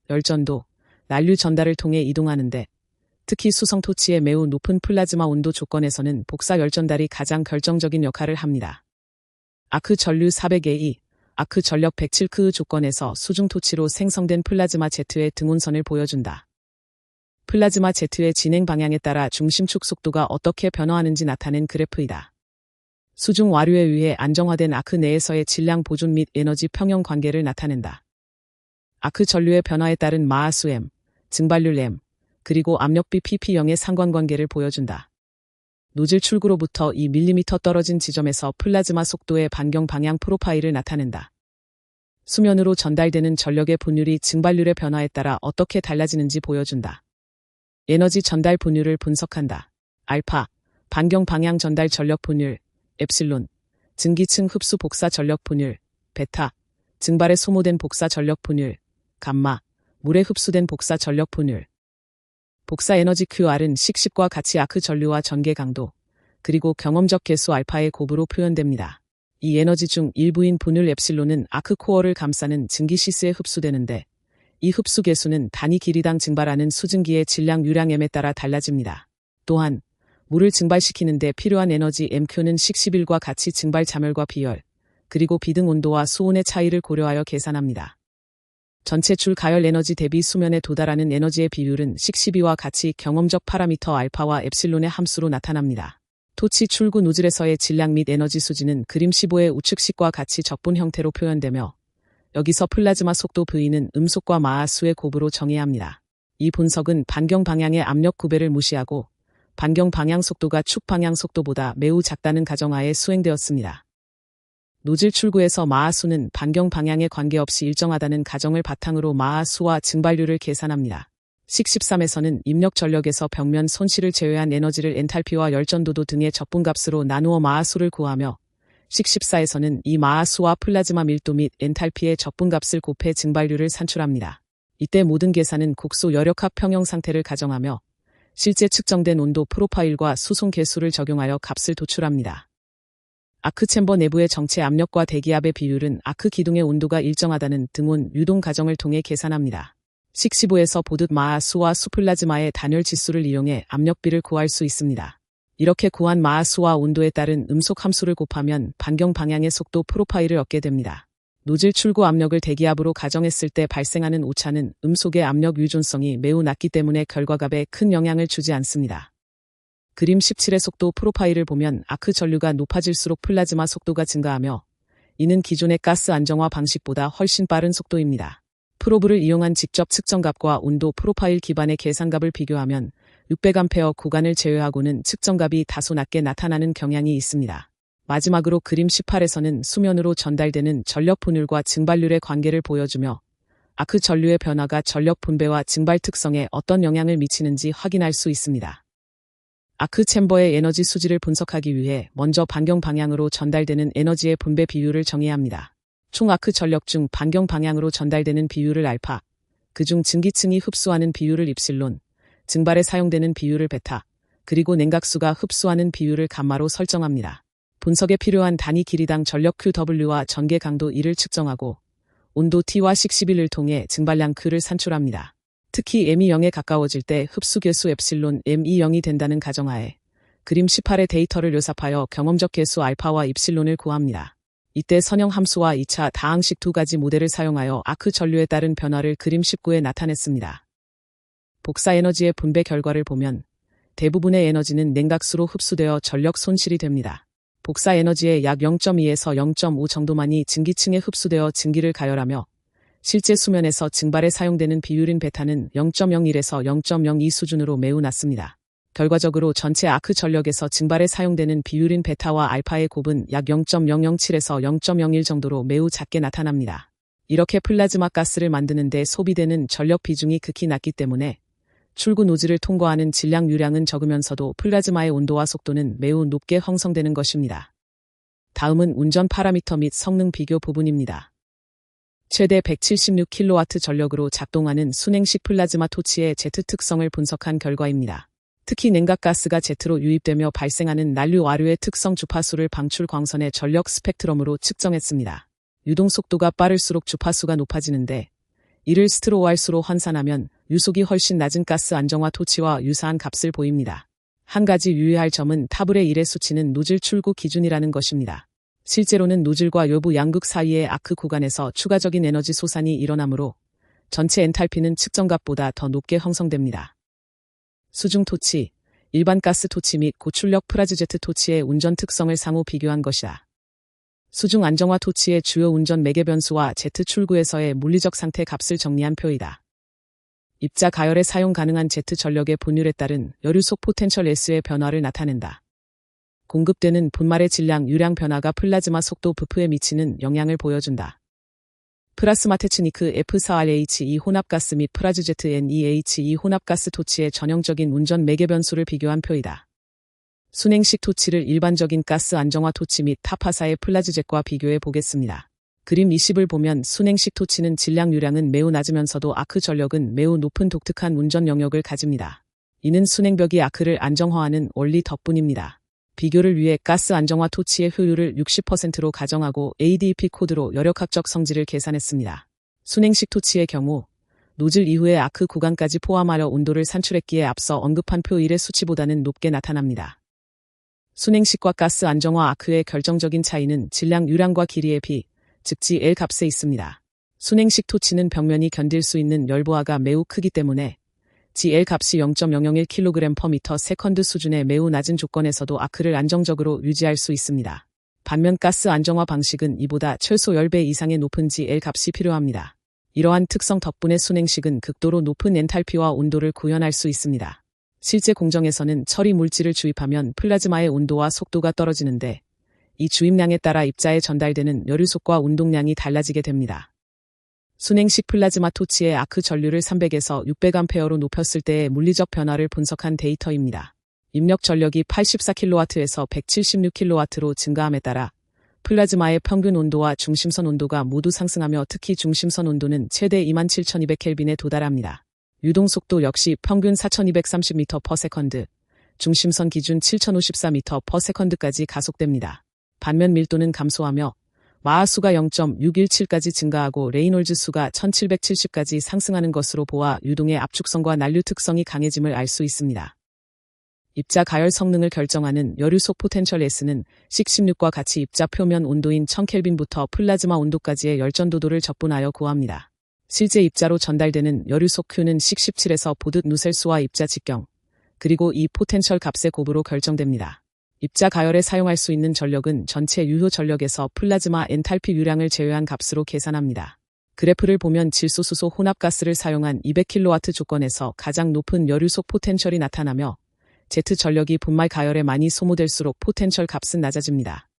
열전도, 난류 전달을 통해 이동하는데 특히 수성 토치의 매우 높은 플라즈마 온도 조건에서는 복사 열전달이 가장 결정적인 역할을 합니다. 아크 전류 400A, 아크 전력 107크 조건에서 수중 토치로 생성된 플라즈마 Z의 등온선을 보여준다. 플라즈마 Z의 진행 방향에 따라 중심축 속도가 어떻게 변화하는지 나타낸 그래프이다. 수중 와류에 의해 안정화된 아크 내에서의 질량 보존 및 에너지 평형 관계를 나타낸다. 아크 전류의 변화에 따른 마하수 m, 증발률 m, 그리고 압력비 pp형의 상관관계를 보여준다. 노즐 출구로부터 2mm 떨어진 지점에서 플라즈마 속도의 반경 방향 프로파일을 나타낸다. 수면으로 전달되는 전력의 분율이 증발률의 변화에 따라 어떻게 달라지는지 보여준다. 에너지 전달 분율을 분석한다. 알파, 반경 방향 전달 전력 분율, 엡실론, 증기층 흡수 복사 전력 분율, 베타, 증발에 소모된 복사 전력 분율, 감마, 물에 흡수된 복사 전력 분율. 복사 에너지 QR은 식십과 같이 아크 전류와 전개 강도, 그리고 경험적 개수 알파의 곱으로 표현됩니다. 이 에너지 중 일부인 분율 엡실론은 아크 코어를 감싸는 증기시스에 흡수되는데 이 흡수 개수는 단위 길이당 증발하는 수증기의 질량 유량 m에 따라 달라집니다. 또한 물을 증발시키는데 필요한 에너지 MQ는 식11과 같이 증발 자멸과 비열, 그리고 비등 온도와 수온의 차이를 고려하여 계산합니다. 전체 줄 가열 에너지 대비 수면에 도달하는 에너지의 비율은 식12와 같이 경험적 파라미터 알파와 엡실론의 함수로 나타납니다. 토치 출구 노즐에서의 질량 및 에너지 수지는 그림 15의 우측식과 같이 적분 형태로 표현되며 여기서 플라즈마 속도 V는 음속과 마하수의 곱으로 정해야 합니다. 이 분석은 반경 방향의 압력 구배를 무시하고 반경 방향 속도가 축 방향 속도보다 매우 작다는 가정하에 수행되었습니다. 노즐 출구에서 마하수는 반경 방향에 관계없이 일정하다는 가정을 바탕으로 마하수와 증발률을 계산합니다. 식 13에서는 입력 전력에서 벽면 손실을 제외한 에너지를 엔탈피와 열전도도 등의 적분값으로 나누어 마하수를 구하며 식 14에서는 이 마하수와 플라즈마 밀도 및 엔탈피의 적분값을 곱해 증발률을 산출합니다. 이때 모든 계산은 국소 열역합 평형 상태를 가정하며 실제 측정된 온도 프로파일과 수송 개수를 적용하여 값을 도출합니다. 아크 챔버 내부의 정체 압력과 대기압의 비율은 아크 기둥의 온도가 일정하다는 등온 유동 가정을 통해 계산합니다. 식 15에서 보듯 마하수와 수플라즈마의 단열 지수를 이용해 압력비를 구할 수 있습니다. 이렇게 구한 마하수와 온도에 따른 음속 함수를 곱하면 반경 방향의 속도 프로파일을 얻게 됩니다. 노즐 출구 압력을 대기압으로 가정했을 때 발생하는 오차는 음속의 압력 유존성이 매우 낮기 때문에 결과값에 큰 영향을 주지 않습니다. 그림 17의 속도 프로파일을 보면 아크 전류가 높아질수록 플라즈마 속도가 증가하며 이는 기존의 가스 안정화 방식보다 훨씬 빠른 속도입니다. 프로브를 이용한 직접 측정값과 온도 프로파일 기반의 계산값을 비교하면 600A 구간을 제외하고는 측정값이 다소 낮게 나타나는 경향이 있습니다. 마지막으로 그림 18에서는 수면으로 전달되는 전력 분율과 증발률의 관계를 보여주며 아크 전류의 변화가 전력 분배와 증발 특성에 어떤 영향을 미치는지 확인할 수 있습니다. 아크 챔버의 에너지 수지를 분석하기 위해 먼저 반경 방향으로 전달되는 에너지의 분배 비율을 정해야 합니다. 총 아크 전력 중 반경 방향으로 전달되는 비율을 알파, 그중 증기층이 흡수하는 비율을 입실론, 증발에 사용되는 비율을 베타, 그리고 냉각수가 흡수하는 비율을 감마로 설정합니다. 분석에 필요한 단위 길이당 전력 QW와 전개 강도 E를 측정하고 온도 T와 식 11을 통해 증발량 Q를 산출합니다. 특히 M이 0에 가까워질 때 흡수 개수 엡실론 M이 0이 된다는 가정하에 그림 18의 데이터를 요삽하여 경험적 개수 알파와 입실론을 구합니다. 이때 선형 함수와 2차 다항식 두 가지 모델을 사용하여 아크 전류에 따른 변화를 그림 19에 나타냈습니다. 복사 에너지의 분배 결과를 보면 대부분의 에너지는 냉각수로 흡수되어 전력 손실이 됩니다. 복사 에너지의 약 0.2에서 0.5 정도만이 증기층에 흡수되어 증기를 가열하며 실제 수면에서 증발에 사용되는 비율인 베타는 0.01에서 0.02 수준으로 매우 낮습니다. 결과적으로 전체 아크 전력에서 증발에 사용되는 비율인 베타와 알파의 곱은 약 0.007에서 0.01 정도로 매우 작게 나타납니다. 이렇게 플라즈마 가스를 만드는 데 소비되는 전력 비중이 극히 낮기 때문에 출구 노즐을 통과하는 질량 유량은 적으면서도 플라즈마의 온도와 속도는 매우 높게 형성되는 것입니다. 다음은 운전 파라미터 및 성능 비교 부분입니다. 최대 176kW 전력으로 작동하는 순행식 플라즈마 토치의 Z 특성을 분석한 결과입니다. 특히 냉각가스가 Z로 유입되며 발생하는 난류 와류의 특성 주파수를 방출 광선의 전력 스펙트럼으로 측정했습니다. 유동 속도가 빠를수록 주파수가 높아지는데 이를 스트로왈수로 환산하면 유속이 훨씬 낮은 가스 안정화 토치와 유사한 값을 보입니다. 한 가지 유의할 점은 타블의 1의 수치는 노즐 출구 기준이라는 것입니다. 실제로는 노즐과 외부 양극 사이의 아크 구간에서 추가적인 에너지 소산이 일어나므로 전체 엔탈피는 측정값보다 더 높게 형성됩니다. 수중 토치, 일반 가스 토치 및 고출력 프라즈제트 토치의 운전 특성을 상호 비교한 것이다. 수중 안정화 토치의 주요 운전 매개 변수와 제트 출구에서의 물리적 상태 값을 정리한 표이다. 입자 가열에 사용 가능한 제트 전력의 분율에 따른 여류속 포텐셜 S의 변화를 나타낸다. 공급되는 분말의 질량 유량 변화가 플라즈마 속도 부프에 미치는 영향을 보여준다. 플라스마 테크니크 F4RH2 혼합가스 및 프라즈제트 NEH2 혼합가스 토치의 전형적인 운전 매개 변수를 비교한 표이다. 순행식 토치를 일반적인 가스 안정화 토치 및 타파사의 플라즈젯과 비교해 보겠습니다. 그림 20을 보면 순행식 토치는 질량 유량은 매우 낮으면서도 아크 전력은 매우 높은 독특한 운전 영역을 가집니다. 이는 순행벽이 아크를 안정화하는 원리 덕분입니다. 비교를 위해 가스 안정화 토치의 효율을 60%로 가정하고 ADP 코드로 여력학적 성질을 계산했습니다. 순행식 토치의 경우 노즐 이후의 아크 구간까지 포함하여 온도를 산출했기에 앞서 언급한 표 1의 수치보다는 높게 나타납니다. 순행식과 가스 안정화 아크의 결정적인 차이는 질량 유량과 길이의 비, 즉 G-L 값에 있습니다. 순행식 토치는 벽면이 견딜 수 있는 열보하가 매우 크기 때문에 G-L 값이 0.001kg/m2 수준의 매우 낮은 조건에서도 아크를 안정적으로 유지할 수 있습니다. 반면 가스 안정화 방식은 이보다 최소 10배 이상의 높은 G-L 값이 필요합니다. 이러한 특성 덕분에 순행식은 극도로 높은 엔탈피와 온도를 구현할 수 있습니다. 실제 공정에서는 처리 물질을 주입하면 플라즈마의 온도와 속도가 떨어지는데 이 주입량에 따라 입자에 전달되는 여류속과 운동량이 달라지게 됩니다. 순행식 플라즈마 토치의 아크 전류를 300에서 600A로 높였을 때의 물리적 변화를 분석한 데이터입니다. 입력 전력이 84kW에서 176kW로 증가함에 따라 플라즈마의 평균 온도와 중심선 온도가 모두 상승하며 특히 중심선 온도는 최대 27,200Kelvin에 도달합니다. 유동 속도 역시 평균 4,230m/s, 중심선 기준 7,054m/s까지 가속됩니다. 반면 밀도는 감소하며 마하 수가 0.617까지 증가하고 레이놀즈 수가 1770까지 상승하는 것으로 보아 유동의 압축성과 난류 특성이 강해짐을 알 수 있습니다. 입자 가열 성능을 결정하는 여류속 포텐셜 S는 식16과 같이 입자 표면 온도인 1000켈빈부터 플라즈마 온도까지의 열전도도를 적분하여 구합니다. 실제 입자로 전달되는 여류속 Q는 식17에서 보듯 누셀수와 입자 직경, 그리고 이 포텐셜 값의 곱으로 결정됩니다. 입자 가열에 사용할 수 있는 전력은 전체 유효 전력에서 플라즈마 엔탈피 유량을 제외한 값으로 계산합니다. 그래프를 보면 질소수소 혼합가스를 사용한 200kW 조건에서 가장 높은 여류속 포텐셜이 나타나며 제트 전력이 분말 가열에 많이 소모될수록 포텐셜 값은 낮아집니다.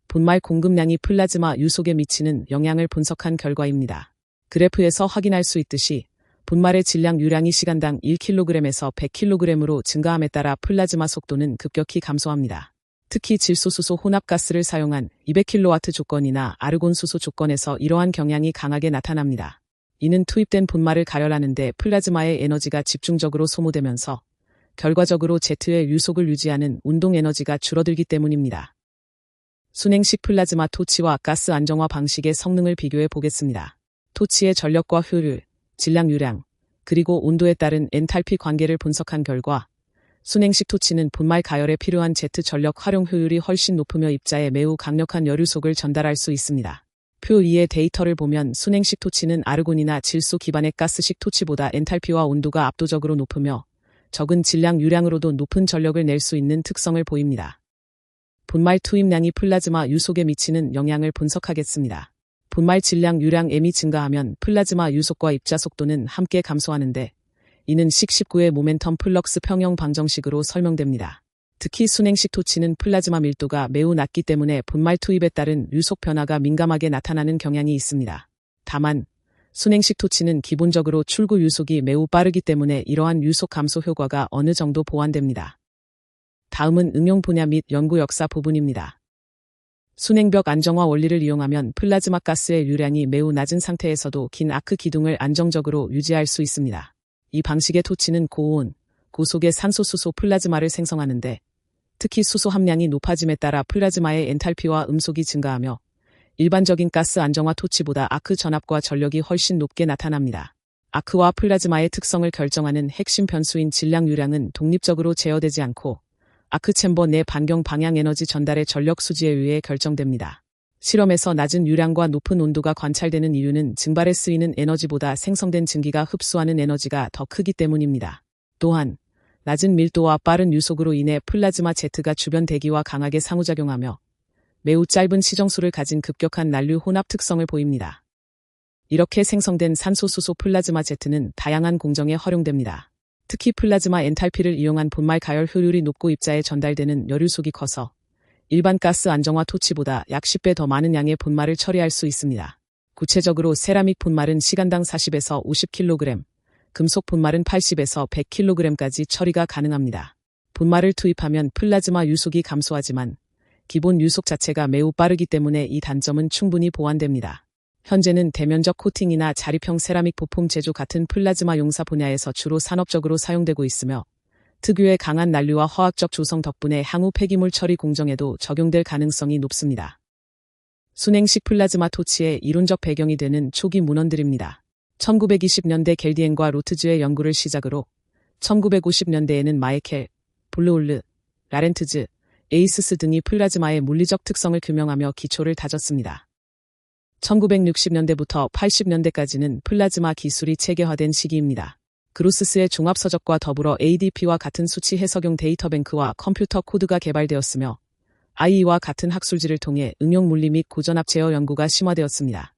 분말 공급량이 플라즈마 유속에 미치는 영향을 분석한 결과입니다. 그래프에서 확인할 수 있듯이 분말의 질량 유량이 시간당 1kg에서 100kg으로 증가함에 따라 플라즈마 속도는 급격히 감소합니다. 특히 질소수소 혼합가스를 사용한 200kW 조건이나 아르곤수소 조건에서 이러한 경향이 강하게 나타납니다. 이는 투입된 분말을 가열하는 데 플라즈마의 에너지가 집중적으로 소모되면서 결과적으로 제트의 유속을 유지하는 운동 에너지가 줄어들기 때문입니다. 순행식 플라즈마 토치와 가스 안정화 방식의 성능을 비교해 보겠습니다. 토치의 전력과 효율, 질량 유량, 그리고 온도에 따른 엔탈피 관계를 분석한 결과 순행식 토치는 분말 가열에 필요한 제트 전력 활용 효율이 훨씬 높으며 입자에 매우 강력한 여류속을 전달할 수 있습니다. 표 2의 데이터를 보면 순행식 토치는 아르곤이나 질소 기반의 가스식 토치보다 엔탈피와 온도가 압도적으로 높으며 적은 질량 유량으로도 높은 전력을 낼 수 있는 특성을 보입니다. 분말 투입량이 플라즈마 유속에 미치는 영향을 분석하겠습니다. 분말 질량 유량 M이 증가하면 플라즈마 유속과 입자 속도는 함께 감소하는데 이는 식 19의 모멘텀 플럭스 평형 방정식으로 설명됩니다. 특히 순행식 토치는 플라즈마 밀도가 매우 낮기 때문에 분말 투입에 따른 유속 변화가 민감하게 나타나는 경향이 있습니다. 다만 순행식 토치는 기본적으로 출구 유속이 매우 빠르기 때문에 이러한 유속 감소 효과가 어느 정도 보완됩니다. 다음은 응용 분야 및 연구 역사 부분입니다. 순행벽 안정화 원리를 이용하면 플라즈마 가스의 유량이 매우 낮은 상태에서도 긴 아크 기둥을 안정적으로 유지할 수 있습니다. 이 방식의 토치는 고온, 고속의 산소수소 플라즈마를 생성하는데 특히 수소 함량이 높아짐에 따라 플라즈마의 엔탈피와 음속이 증가하며 일반적인 가스 안정화 토치보다 아크 전압과 전력이 훨씬 높게 나타납니다. 아크와 플라즈마의 특성을 결정하는 핵심 변수인 질량 유량은 독립적으로 제어되지 않고 아크 챔버 내 반경 방향 에너지 전달의 전력 수지에 의해 결정됩니다. 실험에서 낮은 유량과 높은 온도가 관찰되는 이유는 증발에 쓰이는 에너지보다 생성된 증기가 흡수하는 에너지가 더 크기 때문입니다. 또한 낮은 밀도와 빠른 유속으로 인해 플라즈마 제트가 주변 대기와 강하게 상호작용하며 매우 짧은 시정수를 가진 급격한 난류 혼합 특성을 보입니다. 이렇게 생성된 산소 수소 플라즈마 제트는 다양한 공정에 활용됩니다. 특히 플라즈마 엔탈피를 이용한 분말 가열 효율이 높고 입자에 전달되는 열유속이 커서 일반 가스 안정화 토치보다 약 10배 더 많은 양의 분말을 처리할 수 있습니다. 구체적으로 세라믹 분말은 시간당 40에서 50kg, 금속 분말은 80에서 100kg까지 처리가 가능합니다. 분말을 투입하면 플라즈마 유속이 감소하지만 기본 유속 자체가 매우 빠르기 때문에 이 단점은 충분히 보완됩니다. 현재는 대면적 코팅이나 자립형 세라믹 부품 제조 같은 플라즈마 용사 분야에서 주로 산업적으로 사용되고 있으며 특유의 강한 난류와 화학적 조성 덕분에 향후 폐기물 처리 공정에도 적용될 가능성이 높습니다. 순행식 플라즈마 토치의 이론적 배경이 되는 초기 문헌들입니다. 1920년대 겔디엔과 로트즈의 연구를 시작으로 1950년대에는 마에켈, 블루올르, 라렌트즈, 에이스스 등이 플라즈마의 물리적 특성을 규명하며 기초를 다졌습니다. 1960년대부터 80년대까지는 플라즈마 기술이 체계화된 시기입니다. 그로스스의 종합서적과 더불어 ADP와 같은 수치 해석용 데이터뱅크와 컴퓨터 코드가 개발되었으며 IE와 같은 학술지를 통해 응용 물리 및 고전압 제어 연구가 심화되었습니다.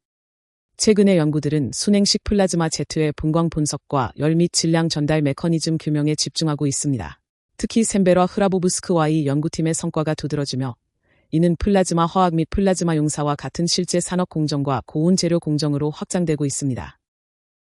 최근의 연구들은 순행식 플라즈마 제트의 분광 분석과 열 및 질량 전달 메커니즘 규명에 집중하고 있습니다. 특히 샘베라 흐라보브스크와의 연구팀의 성과가 두드러지며 이는 플라즈마 화학 및 플라즈마 용사와 같은 실제 산업 공정과 고온 재료 공정으로 확장되고 있습니다.